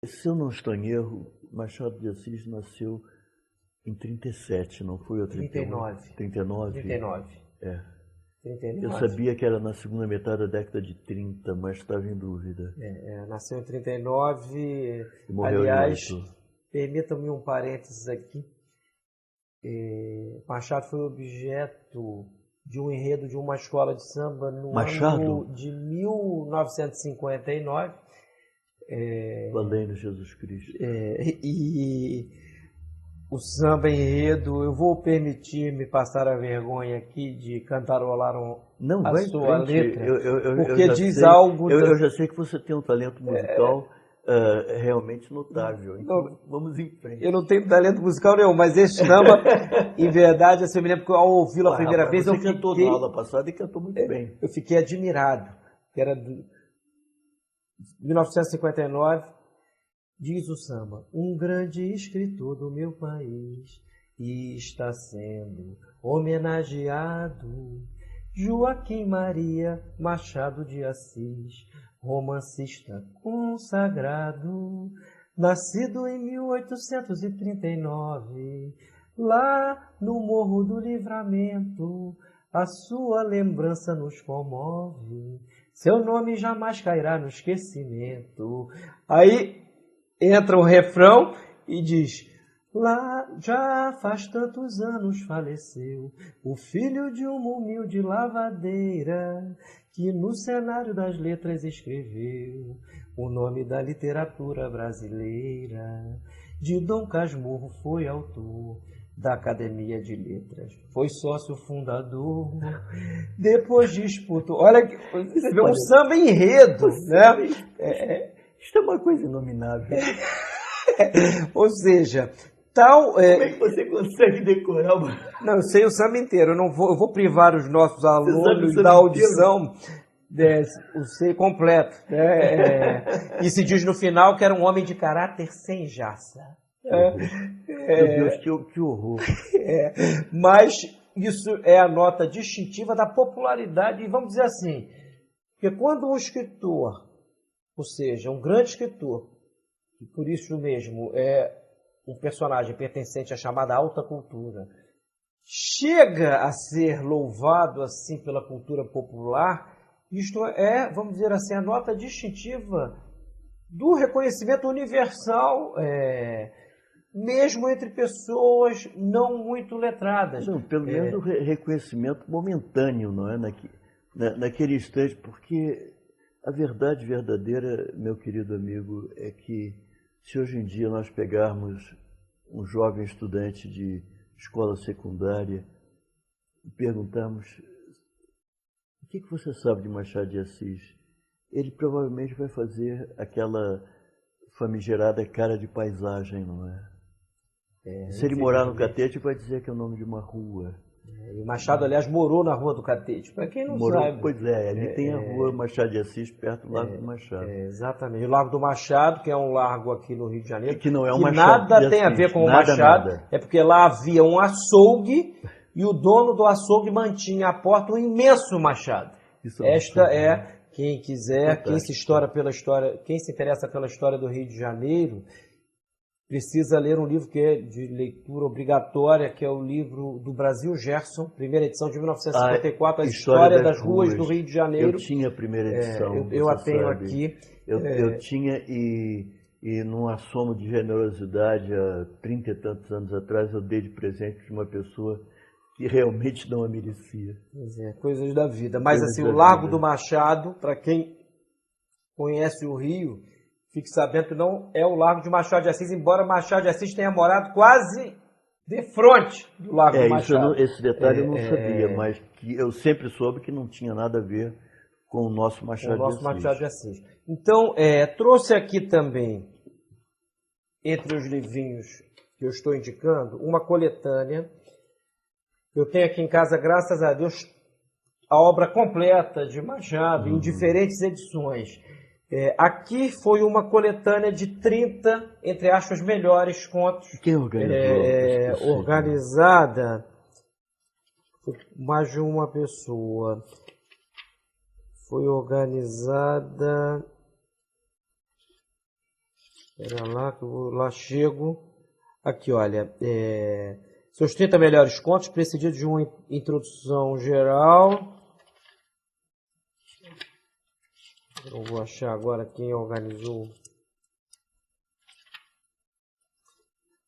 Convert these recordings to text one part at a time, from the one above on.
Se eu não estou em erro, Machado de Assis nasceu em 37, não foi? Ou 39. 39? 39. É. 39. Eu sabia que era na segunda metade da década de 30, mas estava em dúvida. Nasceu em 39. E morreu Aliás, em 8. permita-me um parênteses aqui. Machado foi objeto de um enredo de uma escola de samba no ano de 1959. Valendo Jesus Cristo. E o samba enredo, eu vou permitir-me passar a vergonha aqui de cantarolar a sua letra, porque diz algo... Eu já sei que você tem um talento musical realmente notável, então vamos em frente. Eu não tenho talento musical nenhum, mas esse samba, em verdade, assim, eu me lembro que ao ouvi-lo a primeira vez, você cantou na aula passada e cantou muito bem. Eu fiquei admirado, que era de 1959, diz o samba: um grande escritor do meu país está sendo homenageado, Joaquim Maria Machado de Assis, romancista consagrado, nascido em 1839, lá no Morro do Livramento, a sua lembrança nos comove, seu nome jamais cairá no esquecimento. Aí entra o refrão e diz: lá já faz tantos anos faleceu o filho de uma humilde lavadeira, que no cenário das letras escreveu o nome da literatura brasileira. De Dom Casmurro foi autor da Academia de Letras, foi sócio fundador, depois disputou... Olha, você vê um samba enredo, né? Isso é uma coisa inominável. Ou seja, tal... Como é que você consegue decorar uma... Não, eu sei o samba inteiro, eu vou privar os nossos alunos da audição... o ser completo. E se diz no final que era um homem de caráter sem jaça. Meu Deus, que horror. Mas isso é a nota distintiva da popularidade, e vamos dizer assim, que quando um escritor, ou seja, um grande escritor, que por isso mesmo é um personagem pertencente à chamada alta cultura, chega a ser louvado assim pela cultura popular, isto é, vamos dizer assim, a nota distintiva do reconhecimento universal, mesmo entre pessoas não muito letradas. Não, pelo menos o reconhecimento momentâneo, não é? Naquele instante, porque a verdade verdadeira, meu querido amigo, é que se hoje em dia nós pegarmos um jovem estudante de escola secundária e perguntarmos: o que você sabe de Machado de Assis? Ele provavelmente vai fazer aquela famigerada cara de paisagem, não é? Se ele morar no Catete, vai dizer que é o nome de uma rua. E o Machado, aliás, morou na Rua do Catete, para quem não sabe. Pois é, ali tem a Rua Machado de Assis, perto do Largo do Machado. Exatamente. O Largo do Machado, que é um largo aqui no Rio de Janeiro, que não é um que Machado nada tem a ver com o Machado, é porque lá havia um açougue e o dono do açougue mantinha à porta um imenso machado. Esta é, quem quiser, quem se interessa pela história do Rio de Janeiro, precisa ler um livro que é de leitura obrigatória, que é o livro do Brasil Gerson, primeira edição de 1954, a História das Ruas do Rio de Janeiro. Eu tinha a primeira edição. Eu a tenho aqui. Eu tinha, e num assomo de generosidade, há 30 e tantos anos atrás, eu dei de presente de uma pessoa que realmente não a merecia. Coisas da vida. Mas assim, o Largo do Machado, para quem conhece o Rio, fique sabendo que não é o Largo de Machado de Assis, embora Machado de Assis tenha morado quase de frente do Largo do Machado. Esse detalhe eu não sabia, mas que eu sempre soube que não tinha nada a ver com o nosso Machado de Assis. Então, trouxe aqui também, entre os livrinhos que eu estou indicando, uma coletânea. Eu tenho aqui em casa, graças a Deus, a obra completa de Machado, em diferentes edições. Aqui foi uma coletânea de 30, entre aspas, melhores contos. Quem organizou? Organizada por mais de uma pessoa. Foi organizada Espera lá, que eu lá chego. Aqui, olha. Seus 30 melhores contos, precedidos de uma introdução geral. Eu vou achar agora quem organizou.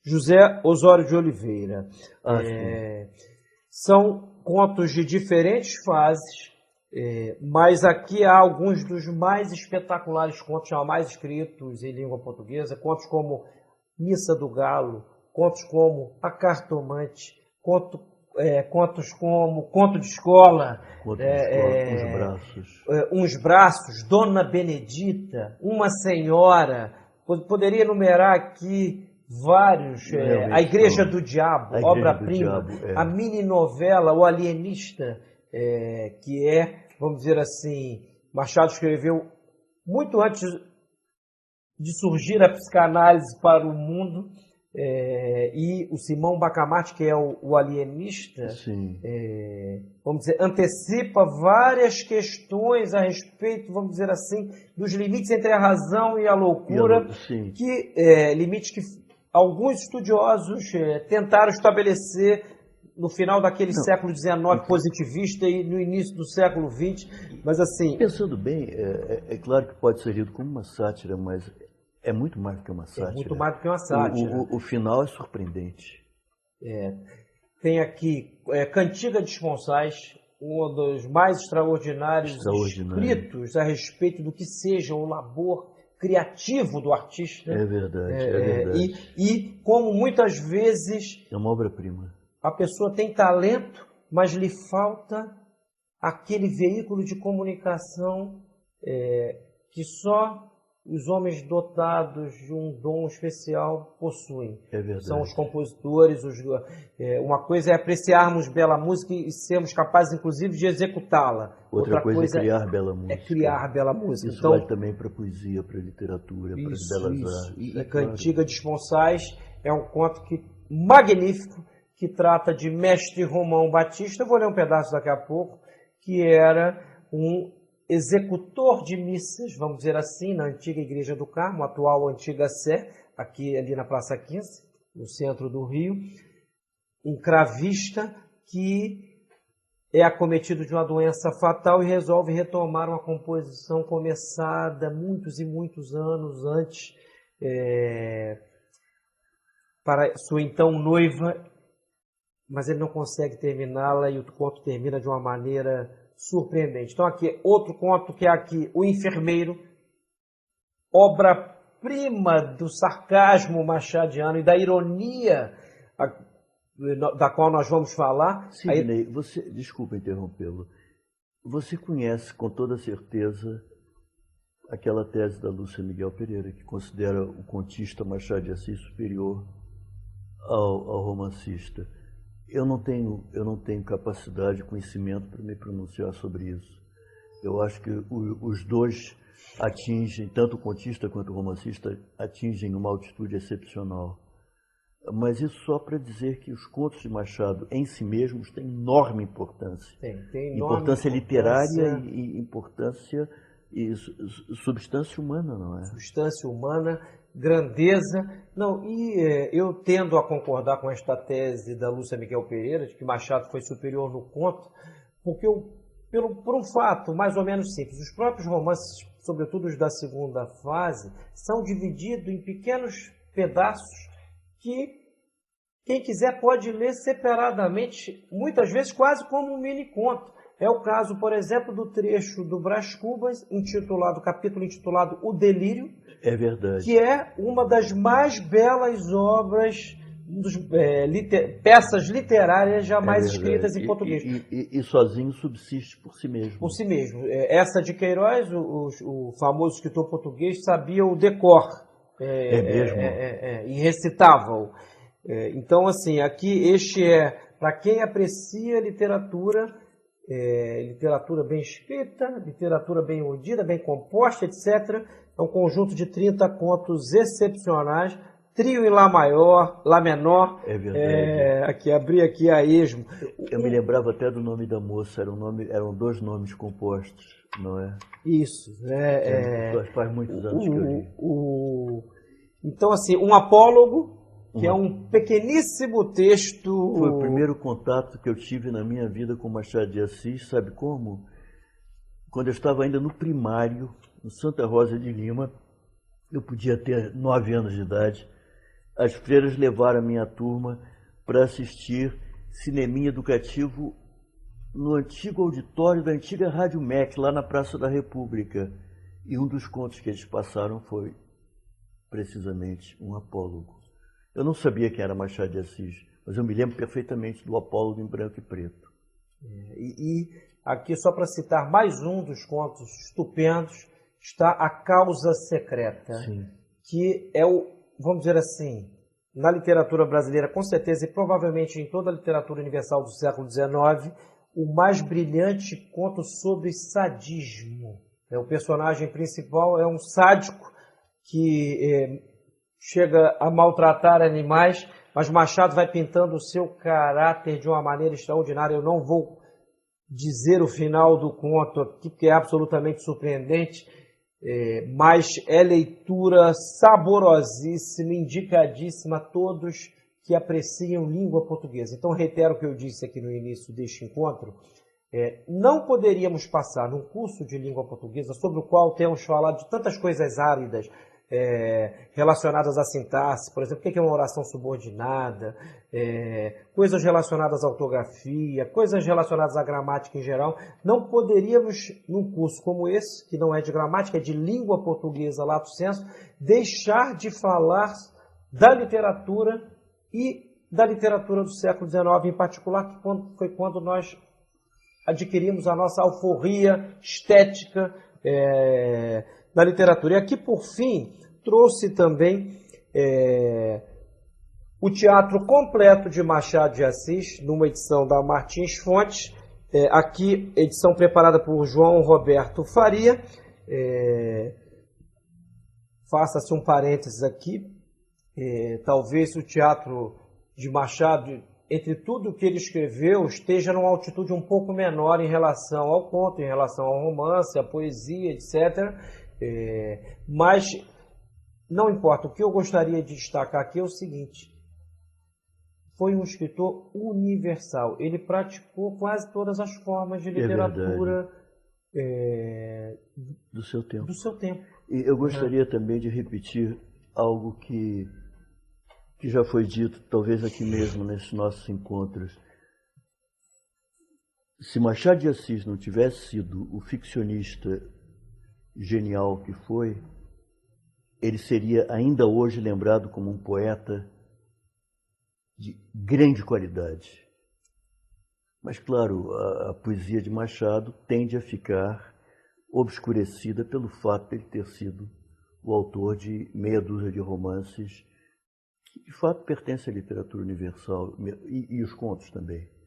José Osório de Oliveira. São contos de diferentes fases, mas aqui há alguns dos mais espetaculares contos jamais escritos em língua portuguesa, contos como Missa do Galo, contos como A Cartomante, contos como Conto de Escola, Uns Braços, Uns Braços, Dona Benedita, Uma Senhora. Poderia enumerar aqui vários, A Igreja do Diabo, obra-prima, a mini-novela O Alienista, que vamos dizer assim, Machado escreveu muito antes de surgir a psicanálise para o mundo, e o Simão Bacamarte, que é o alienista, vamos dizer, antecipa várias questões a respeito, vamos dizer assim, dos limites entre a razão e a loucura, limites que alguns estudiosos tentaram estabelecer no final daquele século XIX positivista e no início do século XX, mas assim... Pensando bem, é claro que pode ser lido como uma sátira, mas é muito mais do que uma sátira. É muito mais do que uma sátira. O final é surpreendente. Tem aqui Cantiga de Esponsais, um dos mais extraordinários escritos a respeito do que seja o labor criativo do artista. É verdade. E como muitas vezes... É uma obra-prima. A pessoa tem talento, mas lhe falta aquele veículo de comunicação que só os homens dotados de um dom especial possuem. É verdade. São os compositores. Uma coisa é apreciarmos bela música e sermos capazes, inclusive, de executá-la. Outra coisa é criar bela música. É criar bela música. Isso vale também para a poesia, para a literatura, para as belas artes. E Cantiga de Esponsais é um conto magnífico, que trata de Mestre Romão Batista. Eu vou ler um pedaço daqui a pouco, que era um executor de missas, vamos dizer assim, na antiga Igreja do Carmo, atual Antiga Sé, ali na Praça 15, no centro do Rio, um cravista que é acometido de uma doença fatal e resolve retomar uma composição começada muitos e muitos anos antes, para sua então noiva, mas ele não consegue terminá-la e o conto termina de uma maneira surpreendente. Então aqui, outro conto que é aqui, O Enfermeiro, obra-prima do sarcasmo machadiano e da ironia da qual nós vamos falar. Sidney, desculpa interrompê-lo, você conhece com toda certeza aquela tese da Lúcia Miguel Pereira, que considera o contista Machado de Assis superior ao romancista. Eu não tenho capacidade, conhecimento para me pronunciar sobre isso. Eu acho que os dois atingem, tanto o contista quanto o romancista, atingem uma altitude excepcional. Mas isso só para dizer que os contos de Machado em si mesmos têm enorme importância. Tem enorme importância literária e importância e substância humana, não é? Substância humana, grandeza. Não, eu tendo a concordar com esta tese da Lúcia Miguel Pereira, de que Machado foi superior no conto, porque por um fato mais ou menos simples, os próprios romances, sobretudo os da segunda fase, são divididos em pequenos pedaços que quem quiser pode ler separadamente, muitas vezes quase como um mini-conto. É o caso, por exemplo, do trecho do Brás Cubas, capítulo intitulado O Delírio. É verdade. Que é uma das mais belas obras, peças literárias jamais escritas em português. E sozinho subsiste por si mesmo. Por si mesmo. Essa de Queiroz, o famoso escritor português, sabia o decor. Mesmo? E recitava-o. Então, assim, aqui para quem aprecia literatura bem escrita, literatura bem urdida, bem composta, etc. É um conjunto de 30 contos excepcionais, trio em Lá maior, Lá menor. É verdade. Abri aqui a esmo. Eu me lembrava até do nome da moça, eram dois nomes compostos, não é? Isso. Faz muitos anos que eu li. Então, assim, um apólogo, que é um pequeníssimo texto... Foi o primeiro contato que eu tive na minha vida com Machado de Assis, sabe como? Quando eu estava ainda no primário, no Santa Rosa de Lima, eu podia ter 9 anos de idade, as freiras levaram a minha turma para assistir cineminha educativo no antigo auditório da antiga Rádio MEC, lá na Praça da República. E um dos contos que eles passaram foi, precisamente, um apólogo. Eu não sabia quem era Machado de Assis, mas eu me lembro perfeitamente do apólogo em branco e preto. E aqui, só para citar mais um dos contos estupendos, está A Causa Secreta, Sim. que é o, vamos dizer assim, na literatura brasileira, com certeza, e provavelmente em toda a literatura universal do século XIX, o mais brilhante conto sobre sadismo. O personagem principal é um sádico que chega a maltratar animais, mas Machado vai pintando o seu caráter de uma maneira extraordinária. Eu não vou dizer o final do conto aqui, porque é absolutamente surpreendente, mas é leitura saborosíssima, indicadíssima a todos que apreciam língua portuguesa. Então, reitero o que eu disse aqui no início deste encontro, não poderíamos passar num curso de língua portuguesa, sobre o qual temos falado de tantas coisas áridas, relacionadas à sintaxe, por exemplo, o que é uma oração subordinada, coisas relacionadas à ortografia, coisas relacionadas à gramática em geral. Não poderíamos, num curso como esse, que não é de gramática, é de língua portuguesa, lato sensu, deixar de falar da literatura e da literatura do século XIX em particular, que foi quando nós adquirimos a nossa alforria estética na literatura. E aqui, por fim, trouxe também o teatro completo de Machado de Assis, numa edição da Martins Fontes, aqui, edição preparada por João Roberto Faria. Faça-se um parênteses aqui, talvez o teatro de Machado, entre tudo que ele escreveu, esteja numa altitude um pouco menor em relação ao conto, em relação ao romance, à poesia, etc., mas não importa. O que eu gostaria de destacar aqui é o seguinte: foi um escritor universal. Ele praticou quase todas as formas de literatura do seu tempo. E eu gostaria também de repetir algo que já foi dito, talvez aqui mesmo, nesses nossos encontros. Se Machado de Assis não tivesse sido o ficcionista genial que foi, ele seria ainda hoje lembrado como um poeta de grande qualidade. Mas, claro, a poesia de Machado tende a ficar obscurecida pelo fato de ele ter sido o autor de meia dúzia de romances que, de fato, pertencem à literatura universal, e os contos também.